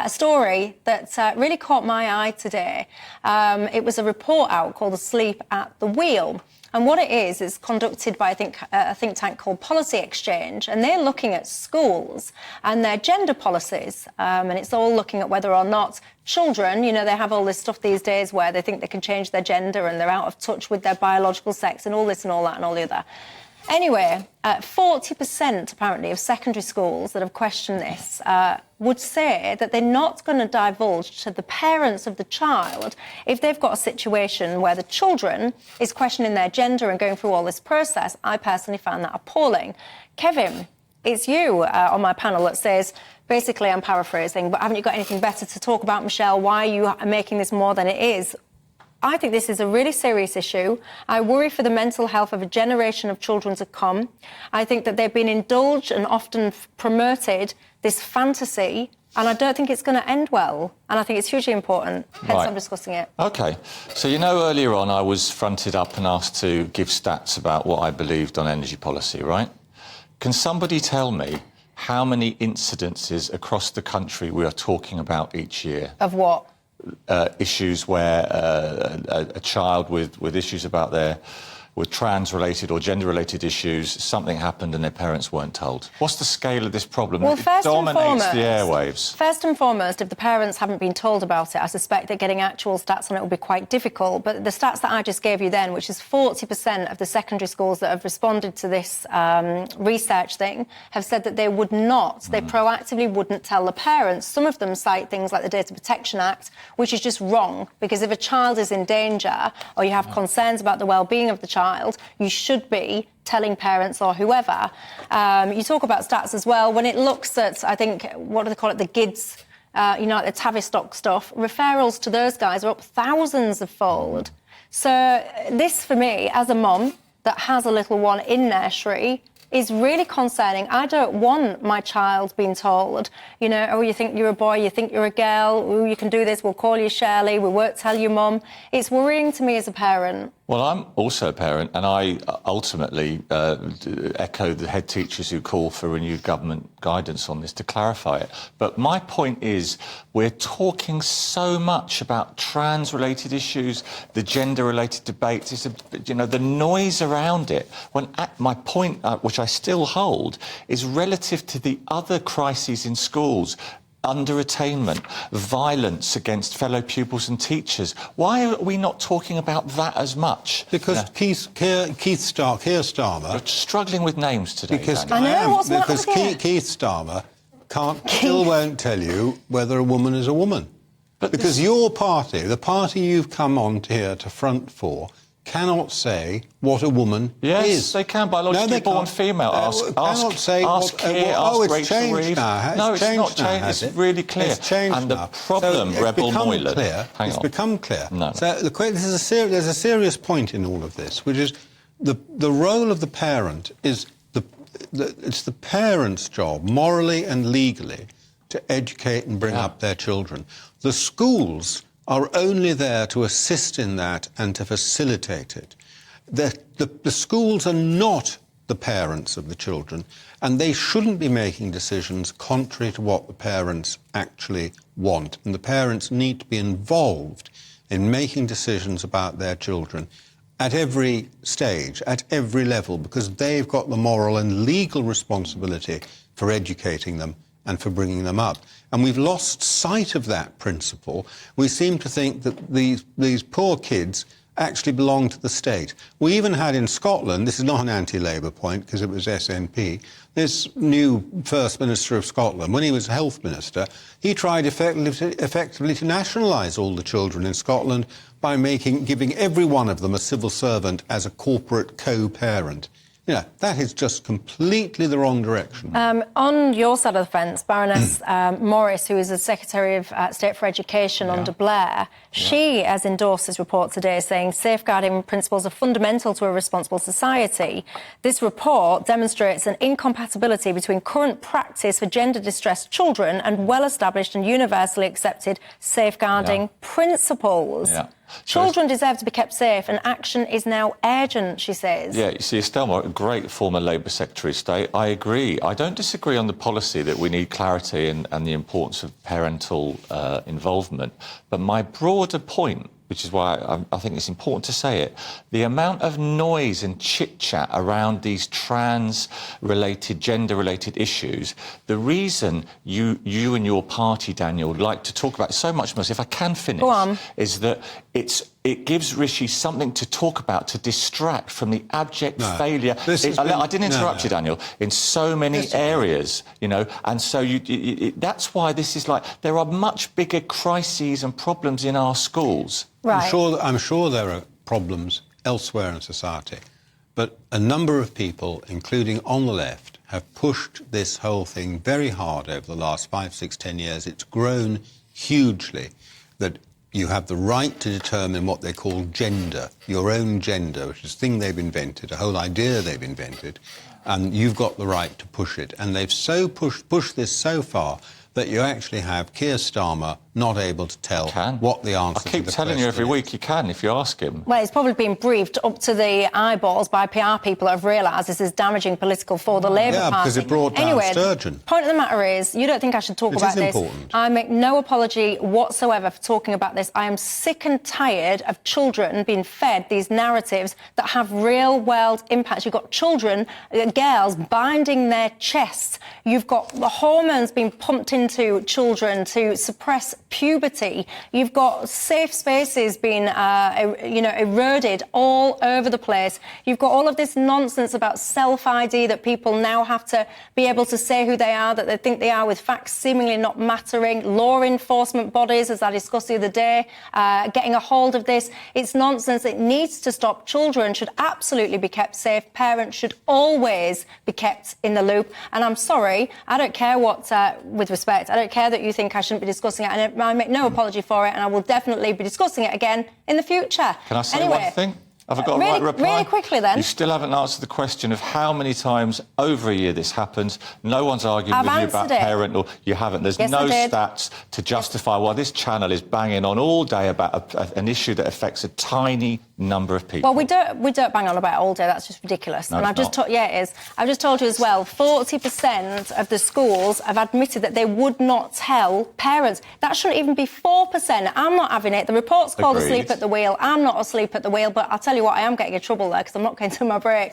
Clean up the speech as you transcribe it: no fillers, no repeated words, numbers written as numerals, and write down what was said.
a story that really caught my eye today. It was a report out called Asleep at the Wheel. And what it is conducted by, I think, a think tank called Policy Exchange, and they're looking at schools and their gender policies. And it's all looking at whether or not children, you know, they have all this stuff these days where they think they can change their gender and they're out of touch with their biological sex and all this and all that and all the other. Anyway, 40% apparently of secondary schools that have questioned this would say that they're not going to divulge to the parents of the child if they've got a situation where the children is questioning their gender and going through all this process. I personally found that appalling. Kevin, it's you on my panel that says, basically, I'm paraphrasing, but haven't you got anything better to talk about, Michelle? Why are you making this more than it is? I think this is a really serious issue. I worry for the mental health of a generation of children to come. I think that they've been indulged and often promoted this fantasy, and I don't think it's going to end well. And I think it's hugely important, hence I'm discussing it. OK. So, you know, earlier on I was fronted up and asked to give stats about what I believed on energy policy, right? Can somebody tell me how many incidences across the country we are talking about each year? Of what? Issues where a child with issues about with trans-related or gender-related issues, something happened and their parents weren't told. What's the scale of this problem? Well, it dominates the airwaves. First and foremost, if the parents haven't been told about it, I suspect that getting actual stats on it will be quite difficult. But the stats that I just gave you then, which is 40% of the secondary schools that have responded to this research thing, have said that they would not, they proactively wouldn't tell the parents. Some of them cite things like the Data Protection Act, which is just wrong, because if a child is in danger or you have concerns about the well-being of the child, you should be telling parents or whoever. You talk about stats as well. When it looks at, I think, what do they call it, the GIDS, you know, like the Tavistock stuff, referrals to those guys are up thousands of fold. So this, for me, as a mum that has a little one in nursery, is really concerning. I don't want my child being told, you know, oh, you think you're a boy, you think you're a girl, oh, you can do this, we'll call you Shirley, we won't tell you, Mum. It's worrying to me as a parent. Well, I'm also a parent, and I ultimately echo the head teachers who call for renewed government guidance on this to clarify it. But my point is, we're talking so much about trans-related issues, the gender-related debates, you know, the noise around it. When my point, which I still hold, is relative to the other crises in schools. Under-attainment, violence against fellow pupils and teachers. Why are we not talking about that as much? Because Keir Starmer... You're struggling with names today, because Daniel. Because Keir Starmer still won't tell you whether a woman is a woman. But because your party, the party you've come on here to front for, cannot say what a woman is. Yes, they can. Biologically born female. Ask Rachel Reeves. No, it's not changed. It's really clear. It's changed and the problem, Rebel Moylan... It's become clear. No. So there's a serious point in all of this, which is the role of the parent is it's the parent's job, morally and legally, to educate and bring up their children. The schools are only there to assist in that and to facilitate it. The schools are not the parents of the children, and they shouldn't be making decisions contrary to what the parents actually want. And the parents need to be involved in making decisions about their children at every stage, at every level, because they've got the moral and legal responsibility for educating them and for bringing them up. And we've lost sight of that principle. We seem to think that these poor kids actually belong to the state. We even had in Scotland, this is not an anti-Labour point because it was SNP, this new First Minister of Scotland, when he was Health Minister, he tried effectively to nationalise all the children in Scotland by giving every one of them a civil servant as a corporate co-parent. You know, that is just completely the wrong direction. On your side of the fence, Baroness Morris, who is the Secretary of State for Education under Blair, she has endorsed this report today, saying safeguarding principles are fundamental to a responsible society. This report demonstrates an incompatibility between current practice for gender-distressed children and well-established and universally accepted safeguarding principles. Children deserve to be kept safe, and action is now urgent, she says. Yeah, you see, Estelle Moore, a great former Labour Secretary of State, I agree. I don't disagree on the policy that we need clarity and the importance of parental involvement. But my broader point, which is why I think it's important to say it, the amount of noise and chit-chat around these trans-related, gender-related issues, the reason you and your party, Daniel, like to talk about it so much more, if I can finish, is that it gives Rishi something to talk about to distract from the abject failure. I didn't interrupt you, Daniel, in so many areas, you know, and so that's why this is like, there are much bigger crises and problems in our schools. Right. I'm sure there are problems elsewhere in society, but a number of people, including on the left, have pushed this whole thing very hard over the last 5, 6, 10 years. It's grown hugely, that you have the right to determine what they call gender, your own gender, which is a thing they've invented, a whole idea they've invented, and you've got the right to push it. And they've so pushed this so far that you actually have Keir Starmer not able to tell what the answer to the question is. I keep telling you every week you can if you ask him. Well, he's probably been briefed up to the eyeballs by PR people that have realised this is damaging political for the Labour Party. Yeah, because it brought down Sturgeon. Point of the matter is, you don't think I should talk about this. Important. I make no apology whatsoever for talking about this. I am sick and tired of children being fed these narratives that have real-world impacts. You've got children, girls, binding their chests. You've got the hormones being pumped into children to suppress puberty. You've got safe spaces being, eroded all over the place. You've got all of this nonsense about self-ID, that people now have to be able to say who they are, that they think they are, with facts seemingly not mattering. Law enforcement bodies, as I discussed the other day, getting a hold of this. It's nonsense. It needs to stop. Children should absolutely be kept safe. Parents should always be kept in the loop. And I'm sorry, I don't care what, with respect, I don't care that you think I shouldn't be discussing it, and I make no apology for it, and I will definitely be discussing it again in the future. Can I say one thing? Have I got a right reply? Really quickly, then. You still haven't answered the question of how many times over a year this happens. No one's arguing with you about parental. You haven't. There's no stats to justify why this channel is banging on all day about an issue that affects a tiny number of people. Well, we don't bang on about it all day. That's just ridiculous. No, and I've just it is. I've just told you as well, 40% of the schools have admitted that they would not tell parents. That shouldn't even be 4%. I'm not having it. The report's called asleep at the wheel. I'm not asleep at the wheel, but I'll tell you what, I am getting in trouble there because I'm not going to my break.